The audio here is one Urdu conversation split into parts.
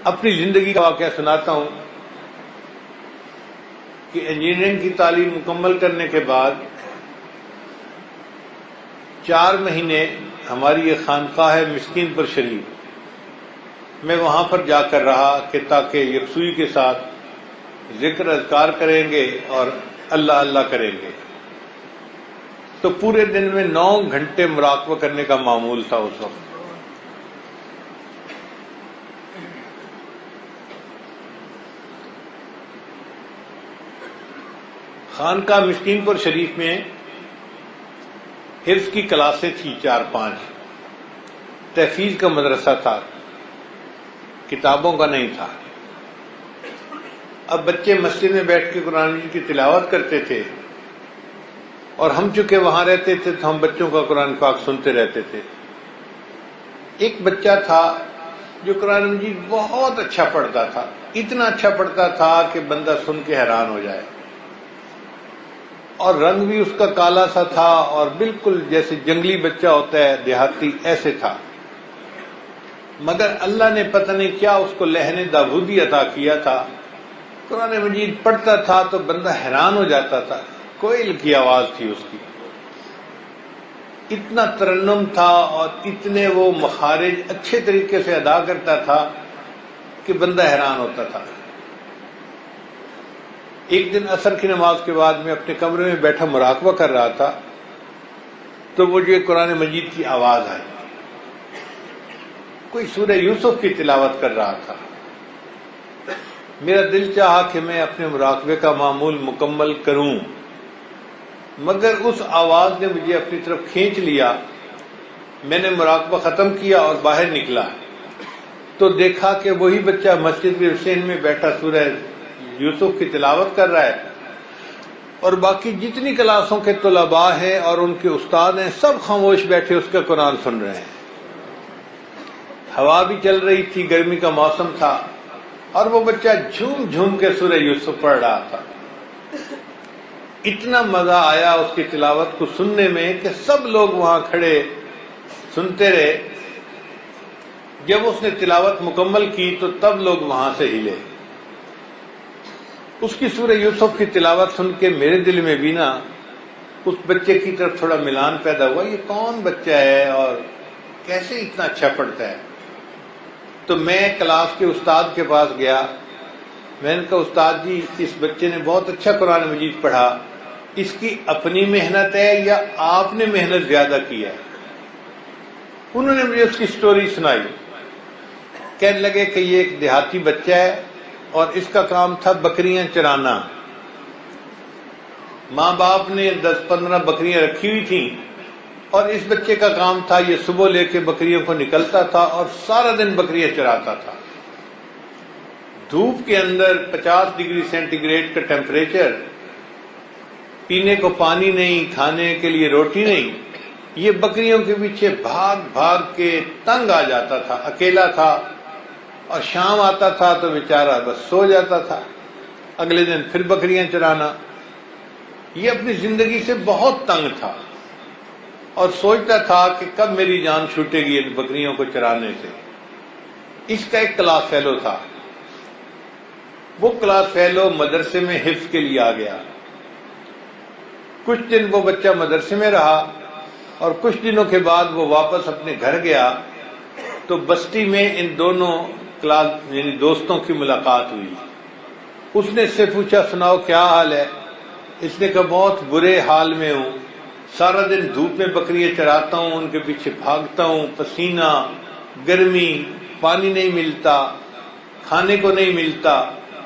اپنی زندگی کا واقعہ سناتا ہوں کہ انجینئرنگ کی تعلیم مکمل کرنے کے بعد 4 مہینے ہماری یہ خانقاہ ہے مسکین پر شریف، میں وہاں پر جا کر رہا کہ تاکہ یکسوئی کے ساتھ ذکر اذکار کریں گے اور اللہ اللہ کریں گے۔ تو پورے دن میں 9 گھنٹے مراقبہ کرنے کا معمول تھا اس وقت۔ خانقاہ مسکین پور شریف میں حفظ کی کلاسیں تھیں 4-5، تحفیظ کا مدرسہ تھا، کتابوں کا نہیں تھا۔ اب بچے مسجد میں بیٹھ کے قرآن مجید کی تلاوت کرتے تھے، اور ہم چونکہ وہاں رہتے تھے تو ہم بچوں کا قرآن پاک سنتے رہتے تھے۔ ایک بچہ تھا جو قرآن مجید بہت اچھا پڑھتا تھا، اتنا اچھا پڑھتا تھا کہ بندہ سن کے حیران ہو جائے، اور رنگ بھی اس کا کالا سا تھا، اور بالکل جیسے جنگلی بچہ ہوتا ہے دیہاتی، ایسے تھا۔ مگر اللہ نے پتہ نہیں کیا اس کو لہن داودی عطا کیا تھا، قرآن مجید پڑھتا تھا تو بندہ حیران ہو جاتا تھا۔ کوئل کی آواز تھی اس کی، اتنا ترنم تھا اور اتنے وہ مخارج اچھے طریقے سے ادا کرتا تھا کہ بندہ حیران ہوتا تھا۔ ایک دن عصر کی نماز کے بعد میں اپنے کمرے میں بیٹھا مراقبہ کر رہا تھا، تو مجھے قرآن مجید کی آواز آئی، کوئی سورہ یوسف کی تلاوت کر رہا تھا۔ میرا دل چاہا کہ میں اپنے مراقبے کا معمول مکمل کروں، مگر اس آواز نے مجھے اپنی طرف کھینچ لیا۔ میں نے مراقبہ ختم کیا اور باہر نکلا تو دیکھا کہ وہی بچہ مسجد کے حسین میں بیٹھا سورہ یوسف کی تلاوت کر رہا ہے، اور باقی جتنی کلاسوں کے طلباء ہیں اور ان کے استاد ہیں سب خاموش بیٹھے اس کا قرآن سن رہے ہیں۔ ہوا بھی چل رہی تھی، گرمی کا موسم تھا، اور وہ بچہ جھوم جھوم کے سورہ یوسف پڑھ رہا تھا۔ اتنا مزہ آیا اس کی تلاوت کو سننے میں کہ سب لوگ وہاں کھڑے سنتے رہے۔ جب اس نے تلاوت مکمل کی تو تب لوگ وہاں سے ہلے۔ اس کی سورہ یوسف کی تلاوت سن کے میرے دل میں بھی نا اس بچے کی طرف تھوڑا ملان پیدا ہوا، یہ کون بچہ ہے اور کیسے اتنا اچھا پڑھتا ہے۔ تو میں کلاس کے استاد کے پاس گیا، میں نے کہا استاد جی اس بچے نے بہت اچھا قرآن مجید پڑھا، اس کی اپنی محنت ہے یا آپ نے محنت زیادہ کی ہے؟ انہوں نے مجھے اس کی سٹوری سنائی، کہنے لگے کہ یہ ایک دیہاتی بچہ ہے اور اس کا کام تھا بکریاں چرانا۔ ماں باپ نے 10-15 بکریاں رکھی ہوئی تھیں، اور اس بچے کا کام تھا یہ صبح لے کے بکریوں کو نکلتا تھا اور سارا دن بکریاں چراتا تھا۔ دھوپ کے اندر 50 ڈگری سینٹی گریڈ کا ٹیمپریچر، پینے کو پانی نہیں، کھانے کے لیے روٹی نہیں، یہ بکریوں کے پیچھے بھاگ بھاگ کے تنگ آ جاتا تھا، اکیلا تھا، اور شام آتا تھا تو بیچارہ بس سو جاتا تھا، اگلے دن پھر بکریاں چرانا۔ یہ اپنی زندگی سے بہت تنگ تھا اور سوچتا تھا کہ کب میری جان چھوٹے گی ان بکریوں کو چرانے سے۔ اس کا ایک کلاس فیلو تھا، وہ کلاس فیلو مدرسے میں حفظ کے لیے آ گیا۔ کچھ دن وہ بچہ مدرسے میں رہا، اور کچھ دنوں کے بعد وہ واپس اپنے گھر گیا تو بستی میں ان دونوں کلاس یعنی دوستوں کی ملاقات ہوئی۔ اس نے اس سے پوچھا سناؤ کیا حال ہے؟ اس نے کہا بہت برے حال میں ہوں، سارا دن دھوپ میں بکریاں چراتا ہوں، ان کے پیچھے بھاگتا ہوں، پسینہ، گرمی، پانی نہیں ملتا، کھانے کو نہیں ملتا،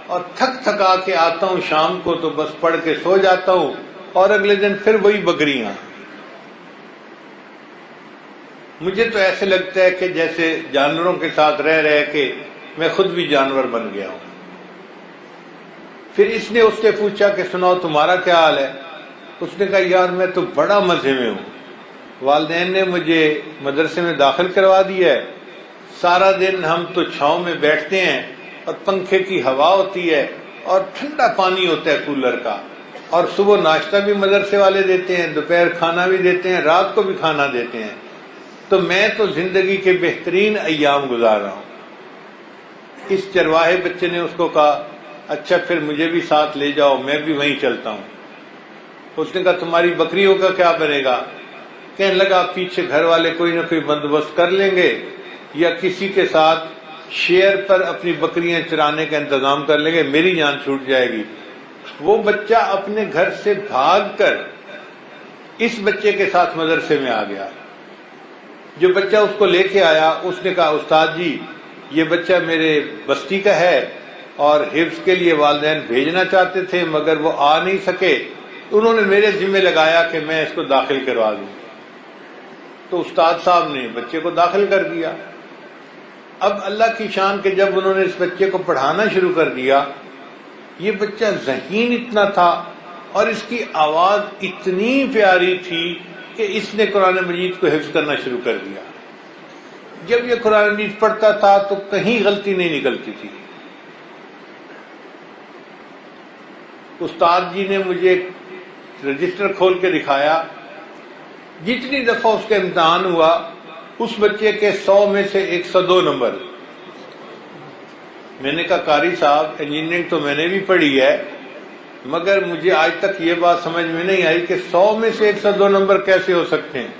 اور تھک تھکا کے آتا ہوں شام کو تو بس پڑھ کے سو جاتا ہوں، اور اگلے دن پھر وہی بکریاں۔ مجھے تو ایسے لگتا ہے کہ جیسے جانوروں کے ساتھ رہ رہ کے میں خود بھی جانور بن گیا ہوں۔ پھر اس نے اس سے پوچھا کہ سناؤ تمہارا کیا حال ہے؟ اس نے کہا یار میں تو بڑا مزے میں ہوں، والدین نے مجھے مدرسے میں داخل کروا دیا ہے، سارا دن ہم تو چھاؤں میں بیٹھتے ہیں اور پنکھے کی ہوا ہوتی ہے اور ٹھنڈا پانی ہوتا ہے کولر کا، اور صبح ناشتہ بھی مدرسے والے دیتے ہیں، دوپہر کھانا بھی دیتے ہیں، رات کو بھی کھانا دیتے ہیں، تو میں تو زندگی کے بہترین ایام گزار رہا ہوں۔ اس چرواہے بچے نے اس کو کہا اچھا پھر مجھے بھی ساتھ لے جاؤ، میں بھی وہیں چلتا ہوں۔ اس نے کہا تمہاری بکریوں کا کیا بنے گا؟ کہنے لگا پیچھے گھر والے کوئی نہ کوئی بندوبست کر لیں گے یا کسی کے ساتھ شیئر پر اپنی بکریاں چرانے کا انتظام کر لیں گے، میری جان چھوٹ جائے گی۔ وہ بچہ اپنے گھر سے بھاگ کر اس بچے کے ساتھ مدرسے میں آ گیا۔ جو بچہ اس کو لے کے آیا اس نے کہا استاد جی یہ بچہ میرے بستی کا ہے اور حفظ کے لیے والدین بھیجنا چاہتے تھے مگر وہ آ نہیں سکے، انہوں نے میرے ذمہ لگایا کہ میں اس کو داخل کروا دوں۔ تو استاد صاحب نے بچے کو داخل کر دیا۔ اب اللہ کی شان کہ جب انہوں نے اس بچے کو پڑھانا شروع کر دیا، یہ بچہ ذہین اتنا تھا اور اس کی آواز اتنی پیاری تھی کہ اس نے قرآن مجید کو حفظ کرنا شروع کر دیا۔ جب یہ قرآن مجید پڑھتا تھا تو کہیں غلطی نہیں نکلتی تھی۔ استاد جی نے مجھے رجسٹر کھول کے دکھایا، جتنی دفعہ اس کا امتحان ہوا اس بچے کے 100 میں سے 102 نمبر۔ میں نے کہا قاری صاحب انجینئرنگ تو میں نے بھی پڑھی ہے مگر مجھے آج تک یہ بات سمجھ میں نہیں آئی کہ 100 میں سے 102 نمبر کیسے ہو سکتے ہیں۔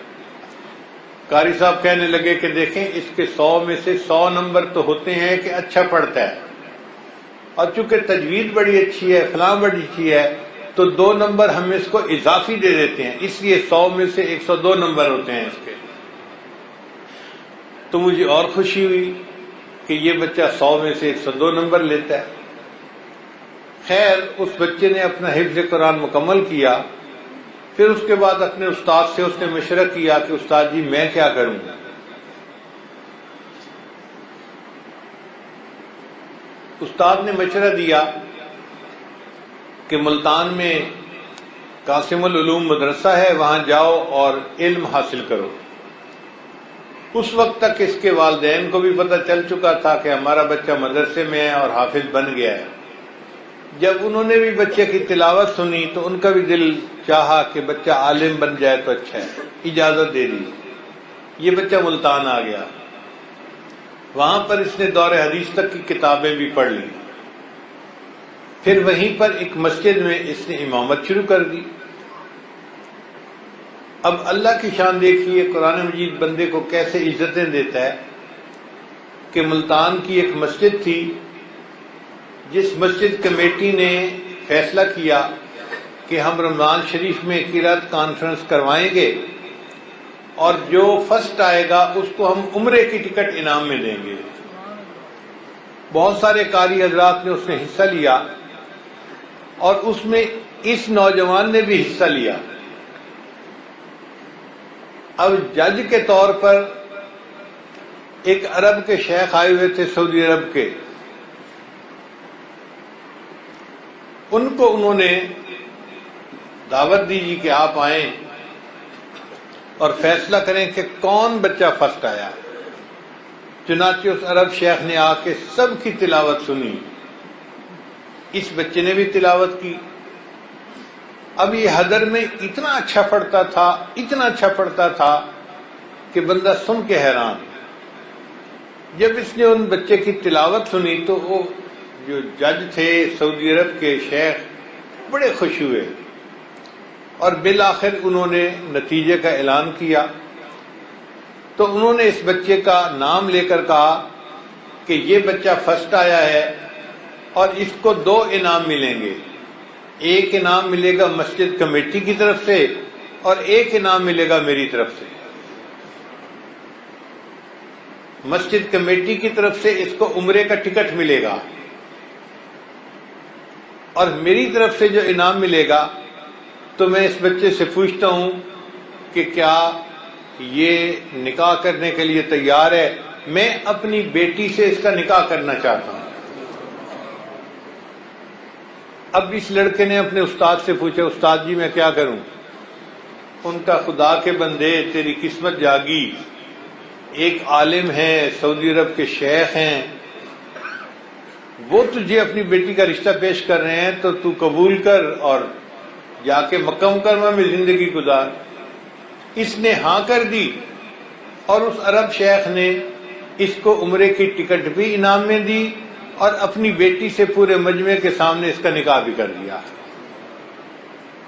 قاری صاحب کہنے لگے کہ دیکھیں اس کے 100 میں سے 100 نمبر تو ہوتے ہیں کہ اچھا پڑھتا ہے، اور چونکہ تجوید بڑی اچھی ہے، فلاں بڑی اچھی ہے، تو 2 نمبر ہم اس کو اضافی دے دیتے ہیں، اس لیے 100 میں سے 102 نمبر ہوتے ہیں اس کے۔ تو مجھے اور خوشی ہوئی کہ یہ بچہ 100 میں سے 102 نمبر لیتا ہے۔ خیر اس بچے نے اپنا حفظ قرآن مکمل کیا، پھر اس کے بعد اپنے استاد سے اس نے مشورہ کیا کہ استاد جی میں کیا کروں گا؟ استاد نے مشورہ دیا کہ ملتان میں قاسم العلوم مدرسہ ہے، وہاں جاؤ اور علم حاصل کرو۔ اس وقت تک اس کے والدین کو بھی پتہ چل چکا تھا کہ ہمارا بچہ مدرسے میں ہے اور حافظ بن گیا ہے۔ جب انہوں نے بھی بچے کی تلاوت سنی تو ان کا بھی دل چاہا کہ بچہ عالم بن جائے تو اچھا ہے، اجازت دے دی۔ یہ بچہ ملتان آ گیا، وہاں پر اس نے دور حدیث تک کی کتابیں بھی پڑھ لی، پھر وہیں پر ایک مسجد میں اس نے امامت شروع کر دی۔ اب اللہ کی شان دیکھیے قرآن مجید بندے کو کیسے عزتیں دیتا ہے کہ ملتان کی ایک مسجد تھی، جس مسجد کمیٹی نے فیصلہ کیا کہ ہم رمضان شریف میں قرأت کانفرنس کروائیں گے اور جو فرسٹ آئے گا اس کو ہم عمرے کی ٹکٹ انعام میں دیں گے۔ بہت سارے قاری حضرات نے اس میں حصہ لیا اور اس میں اس نوجوان نے بھی حصہ لیا۔ اب جج کے طور پر ایک عرب کے شیخ آئے ہوئے تھے، سعودی عرب کے، ان کو انہوں نے دعوت دی کہ آپ آئیں اور فیصلہ کریں کہ کون بچہ فرسٹ آیا۔ چنانچہ اس عرب شیخ نے آ کے سب کی تلاوت سنی، اس بچے نے بھی تلاوت کی۔ اب یہ حضر میں اتنا اچھا پڑھتا تھا، اتنا اچھا پڑھتا تھا کہ بندہ سن کے حیران۔ جب اس نے ان بچے کی تلاوت سنی تو وہ جو جج تھے سعودی عرب کے شیخ بڑے خوش ہوئے اور بالآخر انہوں نے نتیجے کا اعلان کیا۔ تو انہوں نے اس بچے کا نام لے کر کہا کہ یہ بچہ فرسٹ آیا ہے اور اس کو 2 انعام ملیں گے، ایک انعام ملے گا مسجد کمیٹی کی طرف سے اور ایک انعام ملے گا میری طرف سے۔ مسجد کمیٹی کی طرف سے اس کو عمرے کا ٹکٹ ملے گا اور میری طرف سے جو انعام ملے گا تو میں اس بچے سے پوچھتا ہوں کہ کیا یہ نکاح کرنے کے لیے تیار ہے؟ میں اپنی بیٹی سے اس کا نکاح کرنا چاہتا ہوں۔ اب اس لڑکے نے اپنے استاد سے پوچھا استاد جی میں کیا کروں؟ ان کا خدا کے بندے تیری قسمت جاگی، ایک عالم ہے سعودی عرب کے شیخ ہیں، وہ تجھے اپنی بیٹی کا رشتہ پیش کر رہے ہیں تو تو قبول کر اور جا کے مکہ مکرمہ میں زندگی گزار۔ اس نے ہاں کر دی اور اس عرب شیخ نے اس کو عمرے کی ٹکٹ بھی انعام میں دی اور اپنی بیٹی سے پورے مجمع کے سامنے اس کا نکاح بھی کر دیا۔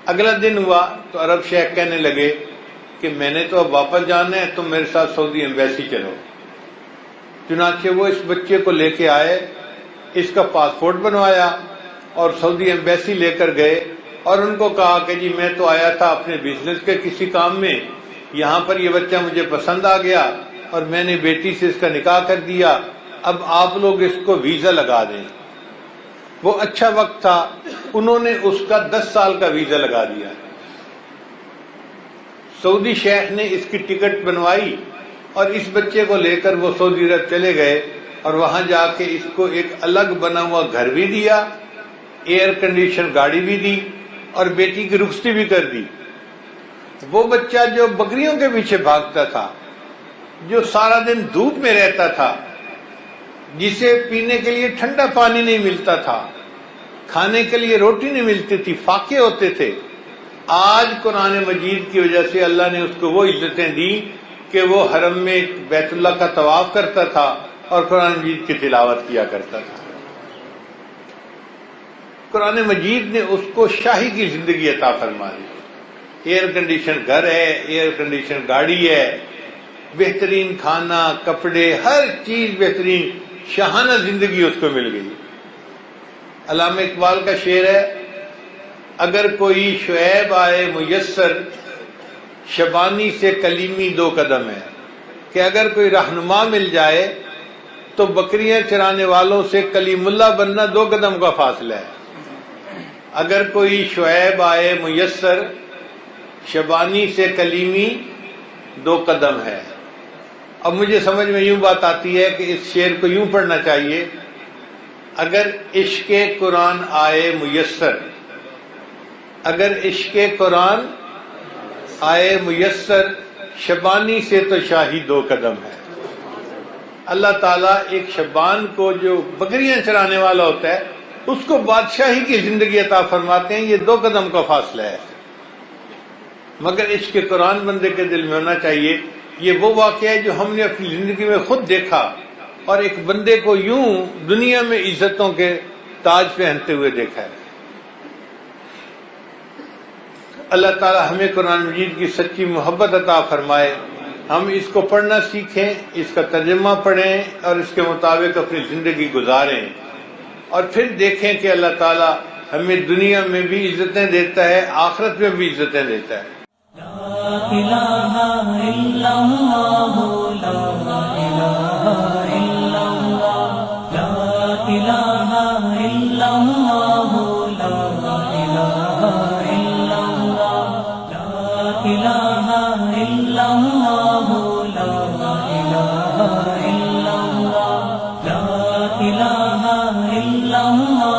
اگلا دن ہوا تو عرب شیخ کہنے لگے کہ میں نے تو اب واپس جانا ہے، تم میرے ساتھ سعودی ایمبیسی چلو۔ چنانچہ وہ اس بچے کو لے کے آئے، اس کا پاسپورٹ بنوایا اور سعودی ایمبیسی لے کر گئے اور ان کو کہا کہ جی میں تو آیا تھا اپنے بزنس کے کسی کام میں، یہاں پر یہ بچہ مجھے پسند آ گیا اور میں نے بیٹی سے اس کا نکاح کر دیا، اب آپ لوگ اس کو ویزا لگا دیں۔ وہ اچھا وقت تھا، انہوں نے اس کا 10 سال کا ویزا لگا دیا۔ سعودی شیخ نے اس کی ٹکٹ بنوائی اور اس بچے کو لے کر وہ سعودی عرب چلے گئے اور وہاں جا کے اس کو ایک الگ بنا ہوا گھر بھی دیا، ایئر کنڈیشن گاڑی بھی دی اور بیٹی کی رخصتی بھی کر دی۔ وہ بچہ جو بکریوں کے پیچھے بھاگتا تھا، جو سارا دن دھوپ میں رہتا تھا، جسے پینے کے لیے ٹھنڈا پانی نہیں ملتا تھا، کھانے کے لیے روٹی نہیں ملتی تھی، فاقے ہوتے تھے، آج قرآن مجید کی وجہ سے اللہ نے اس کو وہ عزتیں دی کہ وہ حرم میں بیت اللہ کا طواف کرتا تھا اور قرآن مجید کی تلاوت کیا کرتا تھا۔ قرآن مجید نے اس کو شاہی کی زندگی عطا فرما دی۔ ایئر کنڈیشن گھر ہے، ایئر کنڈیشن گاڑی ہے، بہترین کھانا، کپڑے، ہر چیز بہترین، شاہانہ زندگی اس کو مل گئی۔ علامہ اقبال کا شعر ہے، اگر کوئی شعیب آئے میسر، شبانی سے کلیمی 2 قدم ہے، کہ اگر کوئی رہنما مل جائے تو بکریاں چرانے والوں سے کلیم اللہ بننا 2 قدم کا فاصلہ ہے۔ اگر کوئی شعیب آئے میسر، شبانی سے کلیمی 2 قدم ہے۔ اب مجھے سمجھ میں یوں بات آتی ہے کہ اس شعر کو یوں پڑھنا چاہیے، اگر عشق قرآن آئے میسر، اگر عشق قرآن آئے میسر، شبانی سے تو شاہی 2 قدم ہے۔ اللہ تعالیٰ ایک شبان کو جو بکریاں چرانے والا ہوتا ہے اس کو بادشاہی کی زندگی عطا فرماتے ہیں، یہ 2 قدم کا فاصلہ ہے۔ مگر عشق قرآن بندے کے دل میں ہونا چاہیے۔ یہ وہ واقعہ ہے جو ہم نے اپنی زندگی میں خود دیکھا اور ایک بندے کو یوں دنیا میں عزتوں کے تاج پہنتے ہوئے دیکھا ہے۔ اللہ تعالی ہمیں قرآن مجید کی سچی محبت عطا فرمائے، ہم اس کو پڑھنا سیکھیں، اس کا ترجمہ پڑھیں اور اس کے مطابق اپنی زندگی گزاریں، اور پھر دیکھیں کہ اللہ تعالی ہمیں دنیا میں بھی عزتیں دیتا ہے، آخرت میں بھی عزتیں دیتا ہے۔ لا الہ الا اللہ، لا الہ الا اللہ، لا الہ الا اللہ، لا الہ الا اللہ، لا الہ الا اللہ، لا الہ الا اللہ، لا الہ الا اللہ۔